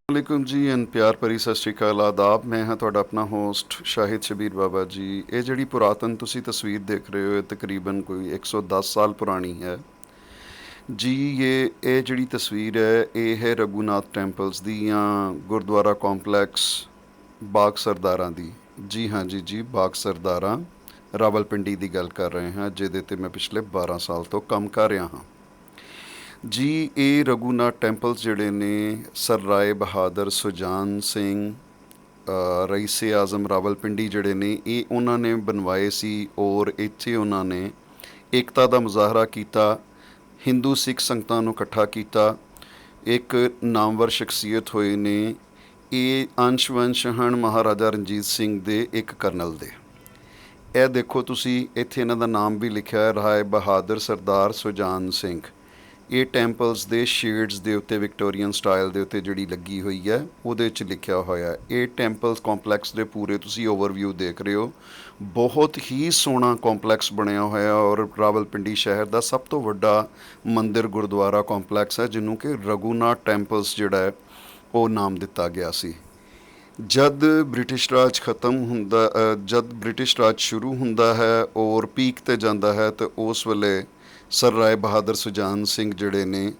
ਵਾਲੇਕੁਮ ਜੀ ਐਨ ਪਿਆਰ ਭਰੀ ਸਤਿ ਸ਼੍ਰੀ ਅਕਾਲ ਆਦਾਬ। ਮੈਂ ਹਾਂ ਤੁਹਾਡਾ ਆਪਣਾ ਹੋਸਟ ਸ਼ਾਹਿਦ ਸ਼ਬੀਰ ਬਾਬਾ ਜੀ। ਇਹ ਜਿਹੜੀ ਪੁਰਾਤਨ ਤੁਸੀਂ ਤਸਵੀਰ ਦੇਖ ਰਹੇ ਹੋ ਇਹ ਤਕਰੀਬਨ ਕੋਈ 110 ਸਾਲ ਪੁਰਾਣੀ ਹੈ ਜੀ। ਇਹ ਜਿਹੜੀ ਤਸਵੀਰ ਹੈ ਇਹ ਹੈ ਰਘੂਨਾਥ ਟੈਂਪਲਸ ਦੀ ਜਾਂ ਗੁਰਦੁਆਰਾ ਕੰਪਲੈਕਸ ਬਾਗ ਸਰਦਾਰਾਂ ਦੀ। ਜੀ ਹਾਂ ਜੀ, ਬਾਗ ਸਰਦਾਰਾਂ ਰਾਵਲਪਿੰਡੀ ਦੀ ਗੱਲ ਕਰ ਰਹੇ ਹਾਂ, ਜਿਹਦੇ ਤੇ ਮੈਂ ਪਿਛਲੇ 12 ਸਾਲ ਤੋਂ ਕੰਮ ਕਰ ਰਿਹਾ ਹਾਂ ਜੀ। ਇਹ ਰਘੂਨਾਥ ਟੈਂਪਲਸ ਜਿਹੜੇ ਨੇ ਸਰ ਰਾਏ ਬਹਾਦਰ ਸੁਜਾਨ ਸਿੰਘ ਰਈਸੇ ਆਜ਼ਮ ਰਾਵਲਪਿੰਡੀ ਜਿਹੜੇ ਨੇ ਇਹ ਉਹਨਾਂ ਨੇ ਬਣਵਾਏ ਸੀ ਔਰ ਇੱਥੇ ਉਹਨਾਂ ਨੇ ਏਕਤਾ ਦਾ ਮੁਜ਼ਾਹਰਾ ਕੀਤਾ, ਹਿੰਦੂ ਸਿੱਖ ਸੰਗਤਾਂ ਨੂੰ ਇਕੱਠਾ ਕੀਤਾ, ਇੱਕ ਨਾਮਵਰ ਸ਼ਖਸੀਅਤ ਹੋਏ ਨੇ। ਇਹ ਅੰਸ਼ ਵੰਸ਼ ਹਨ ਮਹਾਰਾਜਾ ਰਣਜੀਤ ਸਿੰਘ ਦੇ ਇੱਕ ਕਰਨਲ ਦੇ। ਇਹ ਦੇਖੋ ਤੁਸੀਂ ਇੱਥੇ ਇਹਨਾਂ ਦਾ ਨਾਮ ਵੀ ਲਿਖਿਆ ਹੈ, ਰਾਏ ਬਹਾਦਰ ਸਰਦਾਰ ਸੁਜਾਨ ਸਿੰਘ। ਇਹ ਟੈਂਪਲਸ ਦੇ ਸ਼ੇਡਸ ਦੇ ਉੱਤੇ ਵਿਕਟੋਰੀਅਨ ਸਟਾਈਲ ਦੇ ਉੱਤੇ ਜਿਹੜੀ ਲੱਗੀ ਹੋਈ ਹੈ ਉਹਦੇ ਵਿੱਚ ਲਿਖਿਆ ਹੋਇਆ। ਇਹ ਟੈਂਪਲਸ ਕੰਪਲੈਕਸ ਦੇ ਪੂਰੇ ਤੁਸੀਂ ਓਵਰਵਿਊ ਦੇਖ ਰਹੇ ਹੋ। ਬਹੁਤ ਹੀ ਸੋਹਣਾ ਕੰਪਲੈਕਸ ਬਣਿਆ ਹੋਇਆ ਔਰ ਰਾਵਲਪਿੰਡੀ ਸ਼ਹਿਰ ਦਾ ਸਭ ਤੋਂ ਵੱਡਾ ਮੰਦਿਰ ਗੁਰਦੁਆਰਾ ਕੰਪਲੈਕਸ ਹੈ, ਜਿਹਨੂੰ ਕਿ ਰਘੂਨਾਥ ਟੈਂਪਲਸ ਜਿਹੜਾ ਹੈ ਉਹ ਨਾਮ ਦਿੱਤਾ ਗਿਆ ਸੀ। ਜਦ ਬ੍ਰਿਟਿਸ਼ ਰਾਜ ਜਦ ਬ੍ਰਿਟਿਸ਼ ਰਾਜ ਸ਼ੁਰੂ ਹੁੰਦਾ ਹੈ ਔਰ ਪੀਕ 'ਤੇ ਜਾਂਦਾ ਹੈ ਤਾਂ ਉਸ ਵੇਲੇ ਸਰ ਰਾਏ ਬਹਾਦਰ ਸੁਜਾਨ ਸਿੰਘ ਜਿਹੜੇ ਨੇ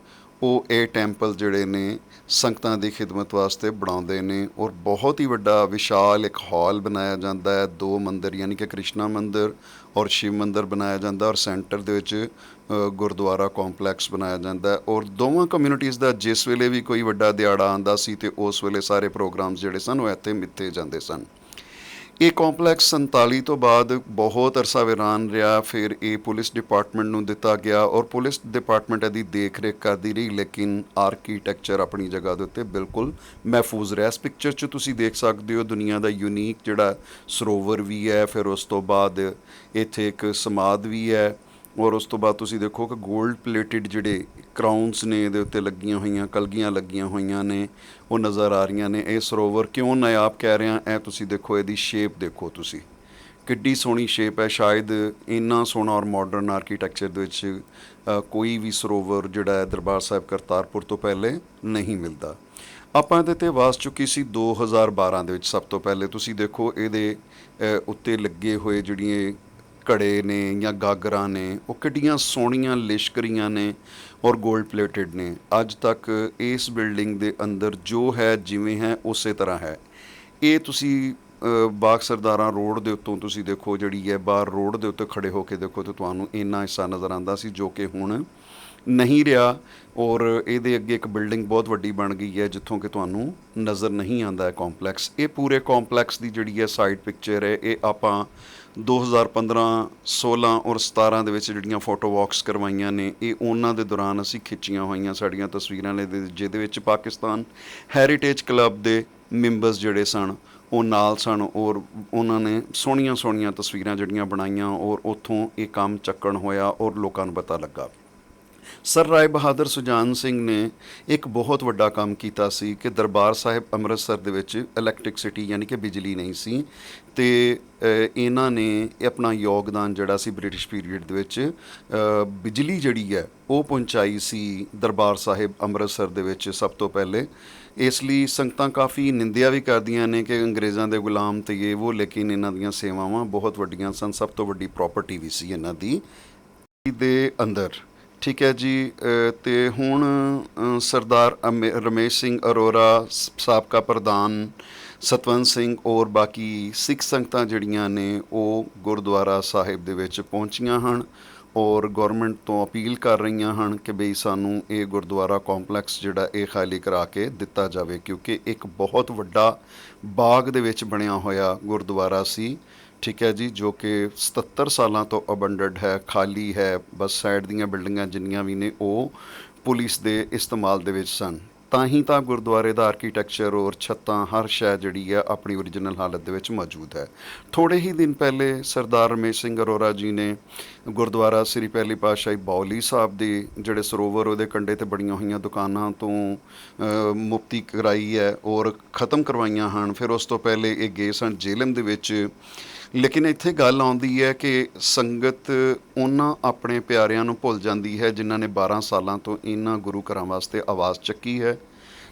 ਉਹ ਇਹ ਟੈਂਪਲ ਜਿਹੜੇ ਨੇ ਸੰਗਤਾਂ ਦੀ ਖਿਦਮਤ ਵਾਸਤੇ ਬਣਾਉਂਦੇ ਨੇ ਔਰ ਬਹੁਤ ਹੀ ਵੱਡਾ ਵਿਸ਼ਾਲ ਇੱਕ ਹਾਲ ਬਣਾਇਆ ਜਾਂਦਾ ਹੈ। 2 ਮੰਦਿਰ ਯਾਨੀ ਕਿ ਕ੍ਰਿਸ਼ਨਾ ਮੰਦਿਰ ਔਰ ਸ਼ਿਵ ਮੰਦਿਰ ਬਣਾਇਆ ਜਾਂਦਾ ਔਰ ਸੈਂਟਰ ਦੇ ਵਿੱਚ ਗੁਰਦੁਆਰਾ ਕੰਪਲੈਕਸ ਬਣਾਇਆ ਜਾਂਦਾ ਔਰ ਦੋਵਾਂ ਕਮਿਊਨਿਟੀਜ਼ ਦਾ ਜਿਸ ਵੇਲੇ ਵੀ ਕੋਈ ਵੱਡਾ ਦਿਹਾੜਾ ਆਉਂਦਾ ਸੀ ਤੇ ਉਸ ਵੇਲੇ ਸਾਰੇ ਪ੍ਰੋਗਰਾਮਸ ਜਿਹੜੇ ਸਨ ਉਹ ਇੱਥੇ ਮਿੱਥੇ ਜਾਂਦੇ ਸਨ। ਇਹ ਕੰਪਲੈਕਸ 47 ਤੋਂ ਬਾਅਦ ਬਹੁਤ ਅਰਸਾ ਵੀਰਾਨ ਰਿਹਾ, ਫਿਰ ਇਹ ਪੁਲਿਸ ਡਿਪਾਰਟਮੈਂਟ ਨੂੰ ਦਿੱਤਾ ਗਿਆ ਔਰ ਪੁਲਿਸ ਡਿਪਾਰਟਮੈਂਟ ਇਹਦੀ ਦੇਖ ਰੇਖ ਕਰਦੀ ਰਹੀ, ਲੇਕਿਨ ਆਰਕੀਟੈਕਚਰ ਆਪਣੀ ਜਗ੍ਹਾ ਦੇ ਉੱਤੇ ਬਿਲਕੁਲ ਮਹਿਫੂਜ਼ ਰਿਹਾ। ਇਸ ਪਿਕਚਰ 'ਚ ਤੁਸੀਂ ਦੇਖ ਸਕਦੇ ਹੋ ਦੁਨੀਆ ਦਾ ਯੂਨੀਕ ਜਿਹੜਾ ਸਰੋਵਰ ਵੀ ਹੈ, ਫਿਰ ਉਸ ਤੋਂ ਬਾਅਦ ਇੱਥੇ ਇੱਕ ਸਮਾਧ ਵੀ ਹੈ ਔਰ ਉਸ ਤੋਂ ਬਾਅਦ ਤੁਸੀਂ ਦੇਖੋ ਕਿ ਗੋਲਡ ਪਲੇਟਡ ਜਿਹੜੇ ਕਰਾਊਨਸ ਨੇ ਇਹਦੇ ਉੱਤੇ ਲੱਗੀਆਂ ਹੋਈਆਂ, ਕਲਗੀਆਂ ਲੱਗੀਆਂ ਹੋਈਆਂ ਨੇ ਉਹ ਨਜ਼ਰ ਆ ਰਹੀਆਂ ਨੇ। ਇਹ ਸਰੋਵਰ ਕਿਉਂ ਨਾਯਾਬ ਕਹਿ ਰਿਹਾ, ਇਹ ਤੁਸੀਂ ਦੇਖੋ, ਇਹਦੀ ਸ਼ੇਪ ਦੇਖੋ ਤੁਸੀਂ, ਕਿੱਡੀ ਸੋਹਣੀ ਸ਼ੇਪ ਹੈ। ਸ਼ਾਇਦ ਇੰਨਾ ਸੋਹਣਾ ਔਰ ਮਾਡਰਨ ਆਰਕੀਟੈਕਚਰ ਦੇ ਵਿੱਚ ਕੋਈ ਵੀ ਸਰੋਵਰ ਜਿਹੜਾ ਹੈ ਦਰਬਾਰ ਸਾਹਿਬ ਕਰਤਾਰਪੁਰ ਤੋਂ ਪਹਿਲੇ ਨਹੀਂ ਮਿਲਦਾ। ਆਪਾਂ ਇਹਦੇ 'ਤੇ ਆਵਾਜ਼ ਚੁੱਕੀ ਸੀ 2012 ਦੇ ਵਿੱਚ। ਸਭ ਤੋਂ ਪਹਿਲੇ ਤੁਸੀਂ ਦੇਖੋ ਇਹਦੇ ਉੱਤੇ ਲੱਗੇ ਹੋਏ ਜਿਹੜੀਆਂ ਘੜੇ ਨੇ ਜਾਂ ਗਾਗਰਾਂ ਨੇ ਉਹ ਕਿੱਡੀਆਂ ਸੋਹਣੀਆਂ ਲਿਸ਼ਕ ਰਹੀਆਂ ਨੇ ਔਰ ਗੋਲਡ ਪਲੇਟਡ ਨੇ। ਅੱਜ ਤੱਕ ਇਸ ਬਿਲਡਿੰਗ ਦੇ ਅੰਦਰ ਜੋ ਹੈ ਜਿਵੇਂ ਹੈ ਉਸੇ ਤਰ੍ਹਾਂ ਹੈ। ਇਹ ਤੁਸੀਂ ਬਾਗ ਸਰਦਾਰਾਂ ਰੋਡ ਦੇ ਉੱਤੋਂ ਤੁਸੀਂ ਦੇਖੋ, ਜਿਹੜੀ ਹੈ ਬਾਹਰ ਰੋਡ ਦੇ ਉੱਤੇ ਖੜੇ ਹੋ ਕੇ ਦੇਖੋ ਤਾਂ ਤੁਹਾਨੂੰ ਇੰਨਾ ਹਿੱਸਾ ਨਜ਼ਰ ਆਉਂਦਾ ਸੀ ਜੋ ਕਿ ਹੁਣ ਨਹੀਂ ਰਿਹਾ ਔਰ ਇਹਦੇ ਅੱਗੇ ਇੱਕ ਬਿਲਡਿੰਗ ਬਹੁਤ ਵੱਡੀ ਬਣ ਗਈ ਹੈ ਜਿੱਥੋਂ ਕਿ ਤੁਹਾਨੂੰ ਨਜ਼ਰ ਨਹੀਂ ਆਉਂਦਾ ਹੈ ਕੰਪਲੈਕਸ। ਇਹ ਪੂਰੇ ਕੰਪਲੈਕਸ ਦੀ ਜਿਹੜੀ ਹੈ ਸਾਈਡ ਪਿਕਚਰ ਹੈ। ਇਹ ਆਪਾਂ 2015, 16 ਔਰ 17 ਦੇ ਵਿੱਚ ਜਿਹੜੀਆਂ ਫੋਟੋ ਵਾਕਸ ਕਰਵਾਈਆਂ ਨੇ ਇਹ ਉਹਨਾਂ ਦੇ ਦੌਰਾਨ ਅਸੀਂ ਖਿੱਚੀਆਂ ਹੋਈਆਂ ਸਾਡੀਆਂ ਤਸਵੀਰਾਂ ਨੇ, ਜਿਹਦੇ ਵਿੱਚ ਪਾਕਿਸਤਾਨ ਹੈਰੀਟੇਜ ਕਲੱਬ ਦੇ ਮੈਂਬਰਸ ਜਿਹੜੇ ਸਨ ਉਹ ਨਾਲ ਸਨ ਔਰ ਉਹਨਾਂ ਨੇ ਸੋਹਣੀਆਂ ਸੋਹਣੀਆਂ ਤਸਵੀਰਾਂ ਜਿਹੜੀਆਂ ਬਣਾਈਆਂ ਔਰ ਉੱਥੋਂ ਇਹ ਕੰਮ ਚੱਕਣ ਹੋਇਆ ਔਰ ਲੋਕਾਂ ਨੂੰ ਪਤਾ ਲੱਗਾ। ਸਰ ਰਾਏ ਬਹਾਦਰ ਸੁਜਾਨ ਸਿੰਘ ਨੇ ਇੱਕ ਬਹੁਤ ਵੱਡਾ ਕੰਮ ਕੀਤਾ ਸੀ ਕਿ ਦਰਬਾਰ ਸਾਹਿਬ ਅੰਮ੍ਰਿਤਸਰ ਦੇ ਵਿੱਚ ਇਲੈਕਟ੍ਰਿਕਸਿਟੀ ਯਾਨੀ ਕਿ ਬਿਜਲੀ ਨਹੀਂ ਸੀ ਅਤੇ ਇਹਨਾਂ ਨੇ ਆਪਣਾ ਯੋਗਦਾਨ ਜਿਹੜਾ ਸੀ ਬ੍ਰਿਟਿਸ਼ ਪੀਰੀਅਡ ਦੇ ਵਿੱਚ ਬਿਜਲੀ ਜਿਹੜੀ ਹੈ ਉਹ ਪਹੁੰਚਾਈ ਸੀ ਦਰਬਾਰ ਸਾਹਿਬ ਅੰਮ੍ਰਿਤਸਰ ਦੇ ਵਿੱਚ ਸਭ ਤੋਂ ਪਹਿਲੇ। ਇਸ ਲਈ ਸੰਗਤਾਂ ਕਾਫੀ ਨਿੰਦਿਆ ਵੀ ਕਰਦੀਆਂ ਨੇ ਕਿ ਅੰਗਰੇਜ਼ਾਂ ਦੇ ਗੁਲਾਮ ਤੇ ਇਹ ਉਹ, ਲੇਕਿਨ ਇਹਨਾਂ ਦੀਆਂ ਸੇਵਾਵਾਂ ਬਹੁਤ ਵੱਡੀਆਂ ਸਨ। ਸਭ ਤੋਂ ਵੱਡੀ ਪ੍ਰੋਪਰਟੀ ਵੀ ਸੀ ਇਹਨਾਂ ਦੀ ਦੇ ਅੰਦਰ। ਠੀਕ ਹੈ ਜੀ। ਅਤੇ ਹੁਣ ਸਰਦਾਰ ਰਮੇਸ਼ ਸਿੰਘ ਅਰੋੜਾ, ਸਾਬਕਾ ਪ੍ਰਧਾਨ ਸਤਵੰਤ ਸਿੰਘ ਔਰ ਬਾਕੀ ਸਿੱਖ ਸੰਗਤਾਂ ਜਿਹੜੀਆਂ ਨੇ ਉਹ ਗੁਰਦੁਆਰਾ ਸਾਹਿਬ ਦੇ ਵਿੱਚ ਪਹੁੰਚੀਆਂ ਹਨ ਔਰ ਗੌਰਮੈਂਟ ਤੋਂ ਅਪੀਲ ਕਰ ਰਹੀਆਂ ਹਨ ਕਿ ਬਈ ਸਾਨੂੰ ਇਹ ਗੁਰਦੁਆਰਾ ਕੰਪਲੈਕਸ ਜਿਹੜਾ ਇਹ ਖਾਲੀ ਕਰਾ ਕੇ ਦਿੱਤਾ ਜਾਵੇ, ਕਿਉਂਕਿ ਇੱਕ ਬਹੁਤ ਵੱਡਾ ਬਾਗ ਦੇ ਵਿੱਚ ਬਣਿਆ ਹੋਇਆ ਗੁਰਦੁਆਰਾ ਸੀ। ਠੀਕ ਹੈ ਜੀ, ਜੋ ਕਿ 77 ਸਾਲਾਂ ਤੋਂ ਅਬੰਡਡ ਹੈ, ਖਾਲੀ ਹੈ। ਬਸ ਸਾਈਡ ਦੀਆਂ ਬਿਲਡਿੰਗਾਂ ਜਿੰਨੀਆਂ ਵੀ ਨੇ ਉਹ ਪੁਲਿਸ ਦੇ ਇਸਤੇਮਾਲ ਦੇ ਵਿੱਚ ਸਨ। ਤਾਂ ਹੀ ਤਾਂ ਗੁਰਦੁਆਰੇ ਦਾ ਆਰਕੀਟੈਕਚਰ ਔਰ ਛੱਤਾਂ ਹਰ ਸ਼ੈ ਜਿਹੜੀ ਹੈ ਆਪਣੀ ਓਰੀਜਨਲ ਹਾਲਤ ਦੇ ਵਿੱਚ ਮੌਜੂਦ ਹੈ। ਥੋੜ੍ਹੇ ਹੀ ਦਿਨ ਪਹਿਲੇ ਸਰਦਾਰ ਰਮੇਸ਼ ਸਿੰਘ ਅਰੋੜਾ ਜੀ ਨੇ ਗੁਰਦੁਆਰਾ ਸ੍ਰੀ ਪਹਿਲੀ ਪਾਤਸ਼ਾਹੀ ਬਾਉਲੀ ਸਾਹਿਬ ਦੇ ਜਿਹੜੇ ਸਰੋਵਰ ਉਹਦੇ ਕੰਢੇ 'ਤੇ ਬਣੀਆਂ ਹੋਈਆਂ ਦੁਕਾਨਾਂ ਤੋਂ ਮੁਕਤੀ ਕਰਾਈ ਹੈ ਔਰ ਖ਼ਤਮ ਕਰਵਾਈਆਂ ਹਨ। ਫਿਰ ਉਸ ਤੋਂ ਪਹਿਲੇ ਇਹ ਗਏ ਸਨ ਜੇਲਮ ਦੇ ਵਿੱਚ। ਲੇਕਿਨ ਇੱਥੇ ਗੱਲ ਆਉਂਦੀ ਹੈ ਕਿ ਸੰਗਤ ਉਹਨਾਂ ਆਪਣੇ ਪਿਆਰਿਆਂ ਨੂੰ ਭੁੱਲ ਜਾਂਦੀ ਹੈ ਜਿਨ੍ਹਾਂ ਨੇ 12 ਸਾਲਾਂ ਤੋਂ ਇਹਨਾਂ ਗੁਰੂ ਘਰਾਂ ਵਾਸਤੇ ਆਵਾਜ਼ ਚੱਕੀ ਹੈ।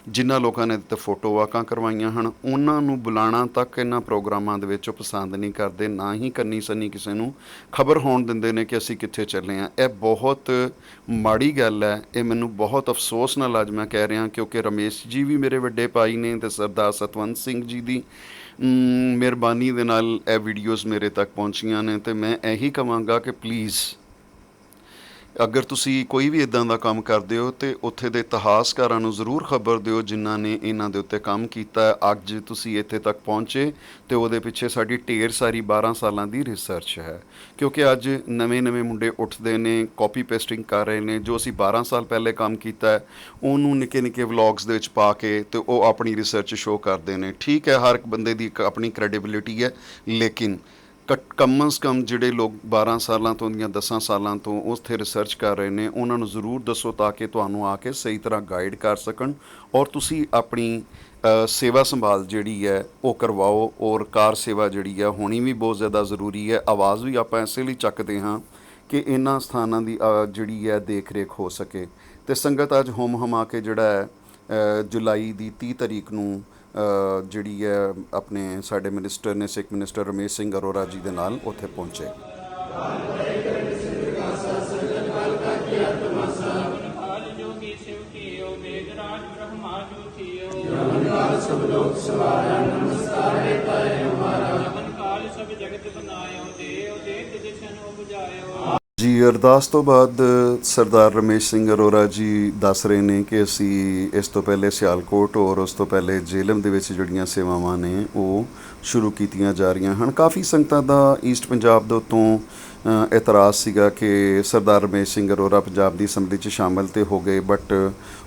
ਜਿਨ੍ਹਾਂ ਲੋਕਾਂ ਨੇ ਤੇ ਫੋਟੋ ਵਾਕਾਂ ਕਰਵਾਈਆਂ ਹਨ ਉਹਨਾਂ ਨੂੰ ਬੁਲਾਉਣਾ ਤੱਕ ਇਹਨਾਂ ਪ੍ਰੋਗਰਾਮਾਂ ਦੇ ਵਿੱਚ ਉਹ ਪਸੰਦ ਨਹੀਂ ਕਰਦੇ, ਨਾ ਹੀ ਕੰਨੀ ਸੰਨੀ ਕਿਸੇ ਨੂੰ ਖਬਰ ਹੋਣ ਦਿੰਦੇ ਨੇ ਕਿ ਅਸੀਂ ਕਿੱਥੇ ਚੱਲੇ ਹਾਂ। ਇਹ ਬਹੁਤ ਮਾੜੀ ਗੱਲ ਹੈ। ਇਹ ਮੈਨੂੰ ਬਹੁਤ ਅਫਸੋਸ ਨਾਲ ਅੱਜ ਮੈਂ ਕਹਿ ਰਿਹਾ, ਕਿਉਂਕਿ ਰਮੇਸ਼ ਜੀ ਵੀ ਮੇਰੇ ਵੱਡੇ ਭਾਈ ਨੇ ਅਤੇ ਸਰਦਾਰ ਸਤਵੰਤ ਸਿੰਘ ਜੀ ਦੀ ਮਿਹਰਬਾਨੀ ਦੇ ਨਾਲ ਇਹ ਵੀਡੀਓਜ਼ ਮੇਰੇ ਤੱਕ ਪਹੁੰਚੀਆਂ ਨੇ। ਅਤੇ ਮੈਂ ਇਹੀ ਕਹਾਂਗਾ ਕਿ ਪਲੀਜ਼ ਅਗਰ ਤੁਸੀਂ ਕੋਈ ਵੀ ਇੱਦਾਂ ਦਾ ਕੰਮ ਕਰਦੇ ਹੋ ਤਾਂ ਉੱਥੇ ਦੇ ਇਤਿਹਾਸਕਾਰਾਂ ਨੂੰ ਜ਼ਰੂਰ ਖਬਰ ਦਿਓ ਜਿਨ੍ਹਾਂ ਨੇ ਇਹਨਾਂ ਦੇ ਉੱਤੇ ਕੰਮ ਕੀਤਾ। ਅੱਜ ਤੁਸੀਂ ਇੱਥੇ ਤੱਕ ਪਹੁੰਚੇ ਅਤੇ ਉਹਦੇ ਪਿੱਛੇ ਸਾਡੀ ਢੇਰ ਸਾਰੀ 12 ਸਾਲਾਂ ਦੀ ਰਿਸਰਚ ਹੈ, ਕਿਉਂਕਿ ਅੱਜ ਨਵੇਂ ਮੁੰਡੇ ਉੱਠਦੇ ਨੇ, ਕਾਪੀ ਪੇਸਟਿੰਗ ਕਰ ਰਹੇ ਨੇ। ਜੋ ਅਸੀਂ 12 ਸਾਲ ਪਹਿਲੇ ਕੰਮ ਕੀਤਾ ਹੈ ਉਹਨੂੰ ਨਿੱਕੇ ਵਲੌਗਸ ਦੇ ਵਿੱਚ ਪਾ ਕੇ ਅਤੇ ਉਹ ਆਪਣੀ ਰਿਸਰਚ ਸ਼ੋਅ ਕਰਦੇ ਨੇ। ਠੀਕ ਹੈ, ਹਰ ਇੱਕ ਬੰਦੇ ਦੀ ਇੱਕ ਆਪਣੀ ਕ੍ਰੈਡੀਬਿਲਿਟੀ ਹੈ, ਲੇਕਿਨ ਕਮ ਅਜ਼ ਕਮ ਜਿਹੜੇ ਲੋਕ 12 ਸਾਲਾਂ ਤੋਂ ਜਾਂ 10 ਸਾਲਾਂ ਤੋਂ ਉੱਥੇ ਰਿਸਰਚ ਕਰ ਰਹੇ ਨੇ ਉਹਨਾਂ ਨੂੰ ਜ਼ਰੂਰ ਦੱਸੋ, ਤਾਂ ਕਿ ਤੁਹਾਨੂੰ ਆ ਕੇ ਸਹੀ ਤਰ੍ਹਾਂ ਗਾਈਡ ਕਰ ਸਕਣ ਔਰ ਤੁਸੀਂ ਆਪਣੀ ਸੇਵਾ ਸੰਭਾਲ ਜਿਹੜੀ ਹੈ ਉਹ ਕਰਵਾਓ। ਔਰ ਕਾਰ ਸੇਵਾ ਜਿਹੜੀ ਹੈ ਹੋਣੀ ਵੀ ਬਹੁਤ ਜ਼ਿਆਦਾ ਜ਼ਰੂਰੀ ਹੈ। ਆਵਾਜ਼ ਵੀ ਆਪਾਂ ਇਸੇ ਲਈ ਚੱਕਦੇ ਹਾਂ ਕਿ ਇਹਨਾਂ ਸਥਾਨਾਂ ਦੀ ਜਿਹੜੀ ਹੈ ਦੇਖ ਰੇਖ ਹੋ ਸਕੇ। ਅਤੇ ਸੰਗਤ ਅੱਜ ਹੁੰਮ ਹਮਾ ਕੇ ਜਿਹੜਾ ਹੈ ਜੁਲਾਈ ਦੀ 30 ਤਰੀਕ ਨੂੰ ਜਿਹੜੀ ਹੈ ਆਪਣੇ ਸਾਡੇ ਮਿਨਿਸਟਰ ਨੇ, ਸਿੱਖ ਮਿਨਿਸਟਰ ਰਮੇਸ਼ ਸਿੰਘ ਅਰੋੜਾ ਜੀ ਦੇ ਨਾਲ ਉੱਥੇ ਪਹੁੰਚੇ। ਜੀ ਅਰਦਾਸ ਤੋਂ ਬਾਅਦ ਸਰਦਾਰ ਰਮੇਸ਼ ਸਿੰਘ ਅਰੋੜਾ ਜੀ ਦੱਸ ਰਹੇ ਨੇ ਕਿ ਅਸੀਂ ਇਸ ਤੋਂ ਪਹਿਲੇ ਸਿਆਲਕੋਟ ਔਰ ਉਸ ਤੋਂ ਪਹਿਲੇ ਜੇਹਲਮ ਦੇ ਵਿੱਚ ਜਿਹੜੀਆਂ ਸੇਵਾਵਾਂ ਨੇ ਉਹ ਸ਼ੁਰੂ ਕੀਤੀਆਂ ਜਾ ਰਹੀਆਂ ਹਨ। ਕਾਫੀ ਸੰਗਤਾਂ ਦਾ ਈਸਟ ਪੰਜਾਬ ਦੇ ਉੱਤੋਂ ਇਤਰਾਜ਼ ਸੀਗਾ ਕਿ ਸਰਦਾਰ ਰਮੇਸ਼ ਸਿੰਘ ਅਰੋੜਾ ਪੰਜਾਬ ਦੀ ਅਸੈਂਬਲੀ 'ਚ ਸ਼ਾਮਲ ਤੇ ਹੋ ਗਏ, ਬਟ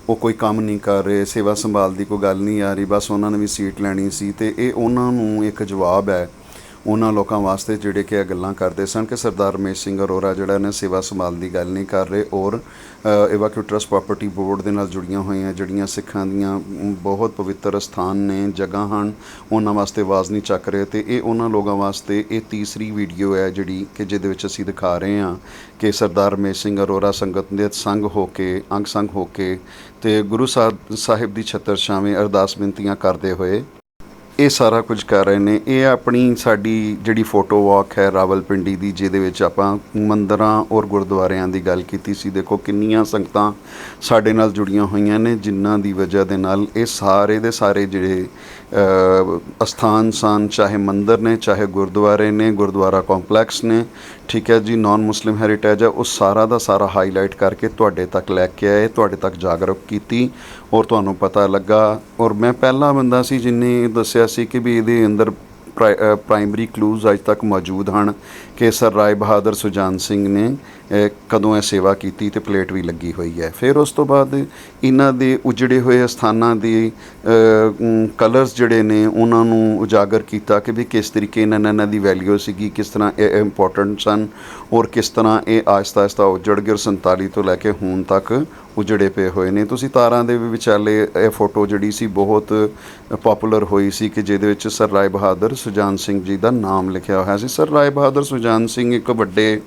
ਉਹ ਕੋਈ ਕੰਮ ਨਹੀਂ ਕਰ ਰਹੇ, ਸੇਵਾ ਸੰਭਾਲ ਦੀ ਕੋਈ ਗੱਲ ਨਹੀਂ ਆ ਰਹੀ, ਬਸ ਉਹਨਾਂ ਨੇ ਵੀ ਸੀਟ ਲੈਣੀ ਸੀ। ਅਤੇ ਇਹ ਉਹਨਾਂ ਨੂੰ ਇੱਕ ਜਵਾਬ ਹੈ ਉਹਨਾਂ ਲੋਕਾਂ ਵਾਸਤੇ ਜਿਹੜੇ ਕਿ ਇਹ ਗੱਲਾਂ ਕਰਦੇ ਸਨ ਕਿ ਸਰਦਾਰ ਰਮੇਸ਼ ਸਿੰਘ ਅਰੋੜਾ ਜਿਹੜਾ ਨੇ ਸੇਵਾ ਸੰਭਾਲ ਦੀ ਗੱਲ ਨਹੀਂ ਕਰ ਰਹੇ ਔਰ ਇਵਾਕੂਏਟਰਸ ਪ੍ਰਾਪਰਟੀ ਬੋਰਡ ਦੇ ਨਾਲ ਜੁੜੀਆਂ ਹੋਈਆਂ ਜਿਹੜੀਆਂ ਸਿੱਖਾਂ ਦੀਆਂ ਬਹੁਤ ਪਵਿੱਤਰ ਸਥਾਨ ਨੇ, ਜਗ੍ਹਾ ਹਨ, ਉਹਨਾਂ ਵਾਸਤੇ ਆਵਾਜ਼ ਨਹੀਂ ਚੱਕ ਰਹੇ। ਅਤੇ ਇਹ ਉਹਨਾਂ ਲੋਕਾਂ ਵਾਸਤੇ ਇਹ ਤੀਸਰੀ ਵੀਡੀਓ ਹੈ ਜਿਹੜੀ ਕਿ ਜਿਹਦੇ ਵਿੱਚ ਅਸੀਂ ਦਿਖਾ ਰਹੇ ਹਾਂ ਕਿ ਸਰਦਾਰ ਰਮੇਸ਼ ਸਿੰਘ ਅਰੋੜਾ ਸੰਗਤ ਦੇ ਸੰਗ ਹੋ ਕੇ, ਅੰਗ ਸੰਗ ਹੋ ਕੇ ਅਤੇ ਗੁਰੂ ਸਾਹਿਬ ਦੀ ਛੱਤਰ ਛਾਵੇਂ ਅਰਦਾਸ ਬੇਨਤੀਆਂ ਕਰਦੇ ਹੋਏ ਇਹ ਸਾਰਾ ਕੁਝ ਕਰ ਰਹੇ ਨੇ। ਇਹ ਆਪਣੀ ਸਾਡੀ ਜਿਹੜੀ ਫੋਟੋ ਵਾਕ ਹੈ ਰਾਵਲਪਿੰਡੀ ਦੀ, ਜਿਹਦੇ ਵਿੱਚ ਆਪਾਂ ਮੰਦਰਾਂ ਔਰ ਗੁਰਦੁਆਰਿਆਂ ਦੀ ਗੱਲ ਕੀਤੀ ਸੀ। ਦੇਖੋ ਕਿੰਨੀਆਂ ਸੰਗਤਾਂ ਸਾਡੇ ਨਾਲ ਜੁੜੀਆਂ ਹੋਈਆਂ ਨੇ ਜਿਨ੍ਹਾਂ ਦੀ ਵਜ੍ਹਾ ਦੇ ਨਾਲ ਇਹ ਸਾਰੇ ਦੇ ਸਾਰੇ ਜਿਹੜੇ ਅਸਥਾਨ ਸਨ, ਚਾਹੇ ਮੰਦਰ ਨੇ, ਚਾਹੇ ਗੁਰਦੁਆਰੇ ਨੇ, ਗੁਰਦੁਆਰਾ ਕੰਪਲੈਕਸ ਨੇ, ਠੀਕ ਹੈ ਜੀ, ਨਾਨ ਮੁਸਲਿਮ ਹੈਰੀਟੇਜ ਹੈ, ਉਹ ਸਾਰਾ ਦਾ ਸਾਰਾ ਹਾਈਲਾਈਟ ਕਰਕੇ ਤੁਹਾਡੇ ਤੱਕ ਲੈ ਕੇ ਆਏ, ਤੁਹਾਡੇ ਤੱਕ ਜਾਗਰੂਕ ਕੀਤੀ ਔਰ ਤੁਹਾਨੂੰ ਪਤਾ ਲੱਗਾ। ਔਰ ਮੈਂ ਪਹਿਲਾ ਬੰਦਾ ਸੀ ਜਿਹਨੇ ਦੱਸਿਆ ਸੀ ਕਿ ਵੀ ਇਹਦੇ ਅੰਦਰ ਪ੍ਰਾਇਮਰੀ ਕਲੂਜ਼ ਅੱਜ ਤੱਕ ਮੌਜੂਦ ਹਨ ਕਿ ਸਰ ਰਾਏ ਬਹਾਦਰ ਸੁਜਾਨ ਸਿੰਘ ਨੇ ਕਦੋਂ ਇਹ ਸੇਵਾ ਕੀਤੀ ਅਤੇ ਪਲੇਟ ਵੀ ਲੱਗੀ ਹੋਈ ਹੈ। ਫਿਰ ਉਸ ਤੋਂ ਬਾਅਦ ਇਹਨਾਂ ਦੇ ਉਜੜੇ ਹੋਏ ਸਥਾਨਾਂ ਦੇ ਕਲਰਸ ਜਿਹੜੇ ਨੇ ਉਹਨਾਂ ਨੂੰ ਉਜਾਗਰ ਕੀਤਾ ਕਿ ਵੀ ਕਿਸ ਤਰੀਕੇ ਨਾਲ ਇਹਨਾਂ ਦੀ ਵੈਲਿਊ ਸੀਗੀ, ਕਿਸ ਤਰ੍ਹਾਂ ਇਹ ਇੰਪੋਰਟੈਂਟ ਸਨ ਔਰ ਕਿਸ ਤਰ੍ਹਾਂ ਇਹ ਆਹਿਸਤਾ ਉਜੜ ਗਏ। 47 ਤੋਂ ਲੈ ਕੇ ਹੁਣ ਤੱਕ ਉਜੜੇ ਪਏ ਹੋਏ ਨੇ। ਤੁਸੀਂ ਤਾਰਾਂ ਦੇ ਵਿਚਾਲੇ ਇਹ ਫੋਟੋ ਜਿਹੜੀ ਸੀ ਬਹੁਤ ਪੋਪੂਲਰ ਹੋਈ ਸੀ ਕਿ ਜਿਹਦੇ ਵਿੱਚ ਸਰ ਰਾਏ ਬਹਾਦਰ ਸੁਜਾਨ ਸਿੰਘ ਜੀ ਦਾ ਨਾਮ ਲਿਖਿਆ ਹੋਇਆ ਸੀ। ਸਰ ਰਾਏ ਬਹਾਦਰ ਸੁਜਾਨ ਸਿੰਘ ਇੱਕ ਵੱਡੇ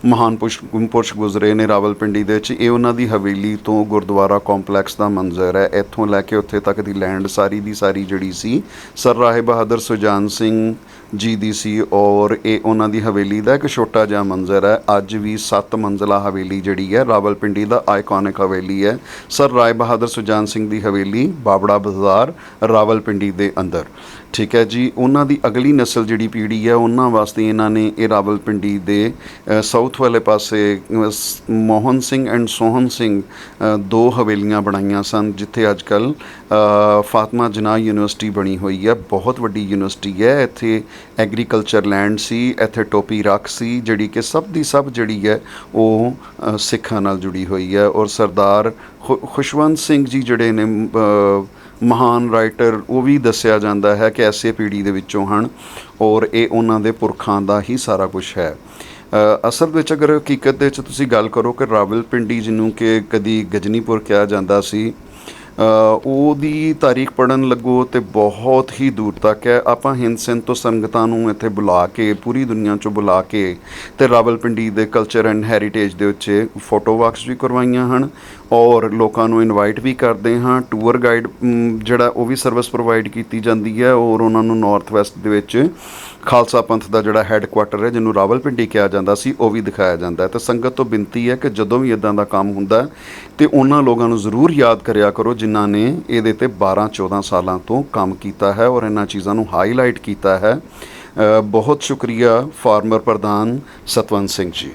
ਮਹਾਨ ਪੁਰਸ਼ ਗੁਜ਼ਰੇ ਨੇ ਰਾਵਲਪਿੰਡੀ ਦੇ ਵਿੱਚ। ਇਹ ਉਹਨਾਂ ਦੀ ਹਵੇਲੀ ਤੋਂ ਗੁਰਦੁਆਰਾ ਕੰਪਲੈਕਸ ਦਾ ਮੰਜ਼ਰ ਹੈ, ਇੱਥੋਂ ਲੈ ਕੇ ਉੱਥੇ ਤੱਕ ਦੀ ਲੈਂਡ ਸਾਰੀ ਦੀ ਸਾਰੀ ਜਿਹੜੀ ਸੀ ਸਰ ਰਾਏ ਬਹਾਦਰ ਸੁਜਾਨ ਸਿੰਘ ਜੀ ਦੀ ਸੀ ਔਰ ਇਹ ਉਹਨਾਂ ਦੀ ਹਵੇਲੀ ਦਾ ਇੱਕ ਛੋਟਾ ਜਿਹਾ ਮੰਜ਼ਰ ਹੈ। ਅੱਜ ਵੀ 7 ਮੰਜ਼ਲਾ ਹਵੇਲੀ ਜਿਹੜੀ ਹੈ ਰਾਵਲਪਿੰਡੀ ਦਾ ਆਈਕੋਨਿਕ ਹਵੇਲੀ ਹੈ ਸਰ ਰਾਏ ਬਹਾਦਰ ਸੁਜਾਨ ਸਿੰਘ ਦੀ ਹਵੇਲੀ, ਬਾਬੜਾ ਬਾਜ਼ਾਰ, ਰਾਵਲਪਿੰਡੀ ਦੇ ਅੰਦਰ, ਠੀਕ ਹੈ ਜੀ। ਉਹਨਾਂ ਦੀ ਅਗਲੀ ਨਸਲ ਜਿਹੜੀ ਪੀੜ੍ਹੀ ਹੈ ਉਹਨਾਂ ਵਾਸਤੇ ਇਹਨਾਂ ਨੇ ਇਹ ਰਾਵਲਪਿੰਡੀ ਦੇ ਸਾਊਥ ਵਾਲੇ ਪਾਸੇ ਮੋਹਨ ਸਿੰਘ ਐਂਡ ਸੋਹਨ ਸਿੰਘ 2 ਹਵੇਲੀਆਂ ਬਣਾਈਆਂ ਸਨ, ਜਿੱਥੇ ਅੱਜ ਕੱਲ੍ਹ ਫਾਤਮਾ ਜਨਾਹ ਯੂਨੀਵਰਸਿਟੀ ਬਣੀ ਹੋਈ ਹੈ। ਬਹੁਤ ਵੱਡੀ ਯੂਨੀਵਰਸਿਟੀ ਹੈ। ਇੱਥੇ ਐਗਰੀਕਲਚਰ ਲੈਂਡ ਸੀ, ਇੱਥੇ ਟੋਪੀ ਰੱਖ ਸੀ, ਜਿਹੜੀ ਕਿ ਸਭ ਦੀ ਸਭ ਜਿਹੜੀ ਹੈ ਉਹ ਸਿੱਖਾਂ ਨਾਲ ਜੁੜੀ ਹੋਈ ਹੈ। ਔਰ ਸਰਦਾਰ ਖੁਸ਼ਵੰਤ ਸਿੰਘ ਜੀ ਜਿਹੜੇ ਨੇ ਮਹਾਨ ਰਾਈਟਰ, ਉਹ ਵੀ ਦੱਸਿਆ ਜਾਂਦਾ ਹੈ ਕਿ ਐਸੇ ਪੀੜ੍ਹੀ ਦੇ ਵਿੱਚੋਂ ਹਨ ਔਰ ਇਹ ਉਹਨਾਂ ਦੇ ਪੁਰਖਾਂ ਦਾ ਹੀ ਸਾਰਾ ਕੁਛ ਹੈ। ਅਸਲ ਵਿੱਚ ਅਗਰ ਹਕੀਕਤ ਦੇ ਵਿੱਚ ਤੁਸੀਂ ਗੱਲ ਕਰੋ ਕਿ ਰਾਵਲਪਿੰਡੀ ਜਿਹਨੂੰ ਕਿ ਕਦੀ ਗਜਨੀਪੁਰ ਕਿਹਾ ਜਾਂਦਾ ਸੀ, ਉਹਦੀ ਤਾਰੀਖ ਪੜ੍ਹਨ ਲੱਗੋ ਅਤੇ ਬਹੁਤ ਹੀ ਦੂਰ ਤੱਕ ਹੈ। ਆਪਾਂ ਹਿੰਦ ਸਿੰਧ ਤੋਂ ਸੰਗਤਾਂ ਨੂੰ ਇੱਥੇ ਬੁਲਾ ਕੇ, ਪੂਰੀ ਦੁਨੀਆ 'ਚੋਂ ਬੁਲਾ ਕੇ ਅਤੇ ਰਾਵਲਪਿੰਡੀ ਦੇ ਕਲਚਰ ਐਂਡ ਹੈਰੀਟੇਜ ਦੇ ਵਿੱਚ ਫੋਟੋ ਵਾਕਸ ਵੀ ਕਰਵਾਈਆਂ ਹਨ ਔਰ ਲੋਕਾਂ ਨੂੰ ਇਨਵਾਈਟ ਵੀ ਕਰਦੇ ਹਾਂ। ਟੂਰ ਗਾਈਡ ਜਿਹੜਾ ਉਹ ਵੀ ਸਰਵਿਸ ਪ੍ਰੋਵਾਈਡ ਕੀਤੀ ਜਾਂਦੀ ਹੈ, ਔਰ ਉਹਨਾਂ ਨੂੰ ਨਾਰਥ ਵੈਸਟ ਦੇ ਵਿੱਚ ਖਾਲਸਾ ਪੰਥ ਦਾ ਜਿਹੜਾ ਹੈੱਡਕੁਆਟਰ ਹੈ, ਜਿਹਨੂੰ ਰਾਵਲਪਿੰਡੀ ਕਿਹਾ ਜਾਂਦਾ ਸੀ, ਉਹ ਵੀ ਦਿਖਾਇਆ ਜਾਂਦਾ ਹੈ। ਤਾਂ ਸੰਗਤ ਤੋਂ ਬੇਨਤੀ ਹੈ ਕਿ ਜਦੋਂ ਵੀ ਇੱਦਾਂ ਦਾ ਕੰਮ ਹੁੰਦਾ ਤੇ ਉਹਨਾਂ ਲੋਕਾਂ ਨੂੰ ਜ਼ਰੂਰ ਯਾਦ ਕਰਿਆ ਕਰੋ ਜਿਨ੍ਹਾਂ ਨੇ ਇਹਦੇ 'ਤੇ 12-14 ਸਾਲਾਂ ਤੋਂ ਕੰਮ ਕੀਤਾ ਹੈ ਔਰ ਇਹਨਾਂ ਚੀਜ਼ਾਂ ਨੂੰ ਹਾਈਲਾਈਟ ਕੀਤਾ ਹੈ। ਬਹੁਤ ਸ਼ੁਕਰੀਆ ਫਾਰਮਰ ਪ੍ਰਧਾਨ ਸਤਵੰਤ ਸਿੰਘ ਜੀ।